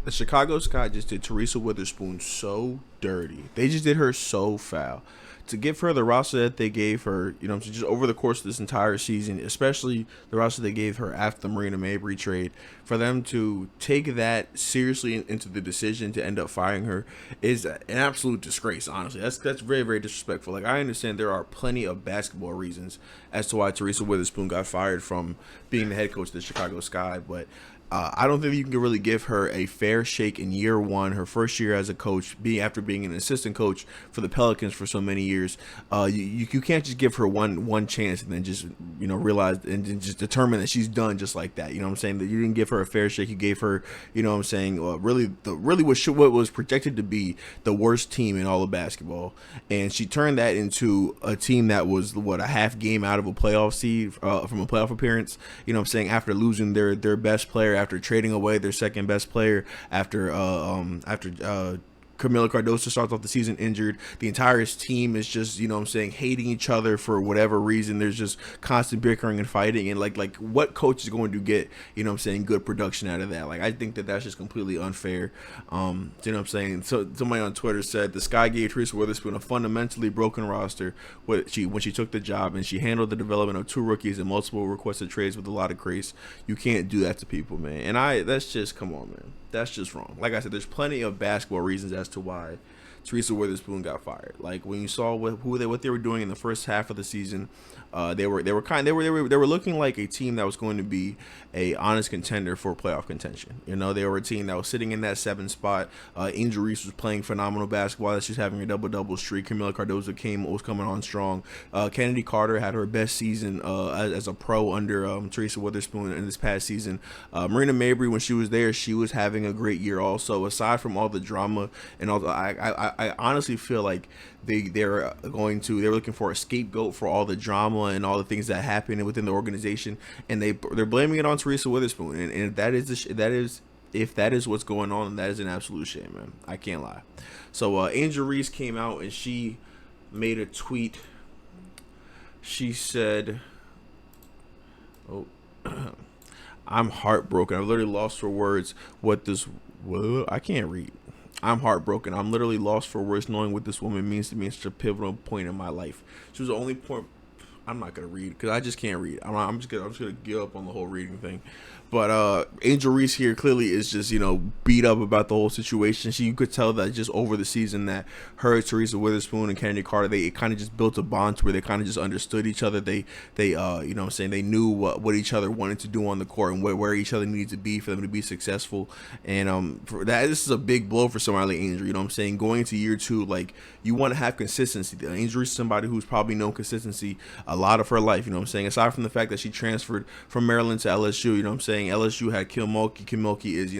The Chicago Sky just did Teresa Weatherspoon so dirty. They just did her so foul. To give her the roster that they gave her, just over the course of this entire season, especially the roster they gave her after the Marina Mabry trade, for them to take that seriously into the decision to end up firing her is an absolute disgrace. Honestly, that's very very disrespectful. Like I understand there are plenty of basketball reasons as to why Teresa Weatherspoon got fired from being the head coach of the Chicago Sky, but I don't think you can really give her a fair shake in year one, her first year as a coach, after being an assistant coach for the Pelicans for so many years. You can't just give her one chance and then just realize and then just determine that she's done just like that. You know what I'm saying? That you didn't give her a fair shake. You gave her, what I'm saying, really what was projected to be the worst team in all of basketball, and she turned that into a team that was a half game out of a playoff seed from a playoff appearance. You know what I'm saying? After losing their best player, after trading away their second best player, after Camila Cardoso starts off the season injured. The entire team is just, hating each other for whatever reason. There's just constant bickering and fighting. And like what coach is going to get, good production out of that? Like, I think that that's just completely unfair. So somebody on Twitter said the Sky gave Teresa Weatherspoon a fundamentally broken roster when she took the job, and she handled the development of two rookies and multiple requested trades with a lot of grace. You can't do that to people, man. And that's just, come on, man. That's just wrong. Like I said, there's plenty of basketball reasons as to why Teresa Weatherspoon got fired. Like when you saw what they were doing in the first half of the season, they were looking like a team that was going to be a honest contender for playoff contention. They were a team that was sitting in that 7 spot. Angel Reese was playing phenomenal basketball. She's having a double streak. Camila Cardoso was coming on strong. Kennedy Carter had her best season as a pro under Teresa Weatherspoon in this past season. Marina Mabry, when she was there, she was having a great year also. Aside from all the drama and all, I honestly feel like they're looking for a scapegoat for all the drama and all the things that happen within the organization, and they're blaming it on Teresa Weatherspoon. And if that is what's going on, that is an absolute shame, man. I can't lie. So Angel Reese came out and she made a tweet. She said, "Oh, I'm heartbroken. I've literally lost for words what this. Well, I can't read. I'm heartbroken. I'm literally lost for words knowing what this woman means to me at such a pivotal point in my life." She was the only point. I'm not gonna read because I just can't read. I'm just gonna give up on the whole reading thing. But Angel Reese here clearly is just beat up about the whole situation. You could tell that just over the season that her, Teresa Weatherspoon, and Kennedy Carter, they kind of just built a bond to where they kind of just understood each other. They they knew what each other wanted to do on the court and where each other needed to be for them to be successful. And for that, this is a big blow for somebody like Angel. Going into year 2, like, you want to have consistency. Angel Reese is somebody who's probably known consistency a lot of her life. Aside from the fact that she transferred from Maryland to LSU. LSU had Kilmulky. Kilmulky is,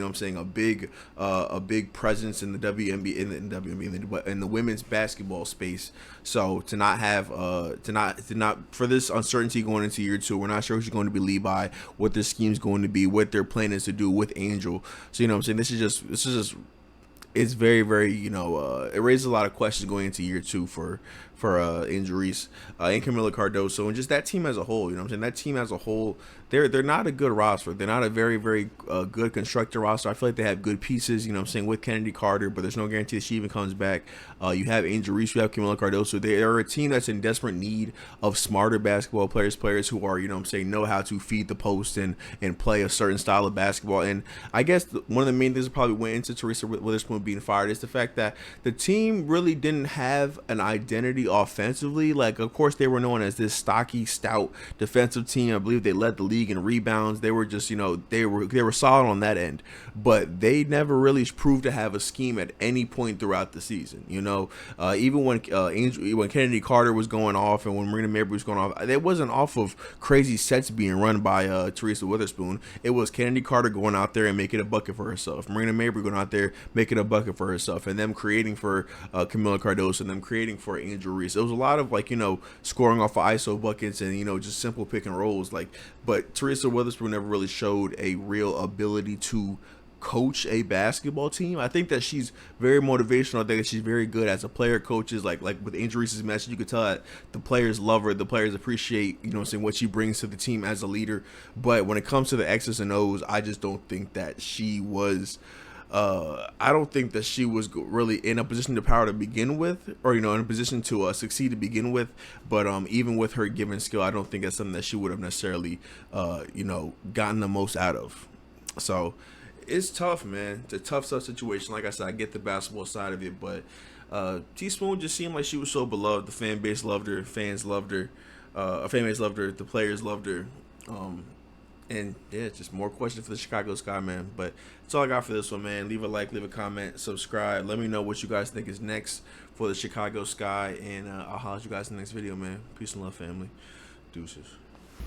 a big presence in the WNBA in the women's basketball space. So to not have for this uncertainty going into year 2, we're not sure who's going to be lead by, what their scheme's going to be, what their plan is to do with Angel. So this is just it's very very it raises a lot of questions going into year 2 for Angel Reese and Camila Cardoso and just that team as a whole. That team as a whole, they're not a good roster. They're not a very very good constructed roster. I feel like they have good pieces, with Kennedy Carter, but there's no guarantee that she even comes back. You have Angel Reese, you have Camila Cardoso. They are a team that's in desperate need of smarter basketball players who are know how to feed the post and play a certain style of basketball. And I guess one of the main things that probably went into Teresa Weatherspoon being fired is the fact that the team really didn't have an identity offensively. Like, of course, they were known as this stocky, stout defensive team. I believe they led the league in rebounds. They were just, they were solid on that end, but they never really proved to have a scheme at any point throughout the season. Even when Kennedy Carter was going off and when Marina Mabry was going off, it wasn't off of crazy sets being run by Teresa Weatherspoon. It was Kennedy Carter going out there and making a bucket for herself, Marina Mabry going out there making a bucket for herself, and them creating for Camila Cardoso, and them creating for Angel Reese. It was a lot of scoring off of ISO buckets and just simple pick and rolls. But Teresa Weatherspoon never really showed a real ability to coach a basketball team. I think that she's very motivational. I think that she's very good as a player coaches. Like with Angel Reese's message, you could tell that the players love her. The players appreciate what she brings to the team as a leader. But when it comes to the X's and O's, I just don't think that she was I don't think that she was really in a position of power to begin with, or in a position to succeed to begin with. But even with her given skill, I don't think that's something that she would have necessarily, gotten the most out of. So it's tough, man. It's a tough situation. Like I said, I get the basketball side of it, but Teaspoon just seemed like she was so beloved. The fan base loved her. Fans loved her. Fan base loved her. The players loved her. And yeah, just more questions for the Chicago Sky, man. But that's all I got for this one, man. Leave a like, leave a comment, subscribe. Let me know what you guys think is next for the Chicago Sky, and I'll holler at you guys in the next video, man. Peace and love, family. Deuces.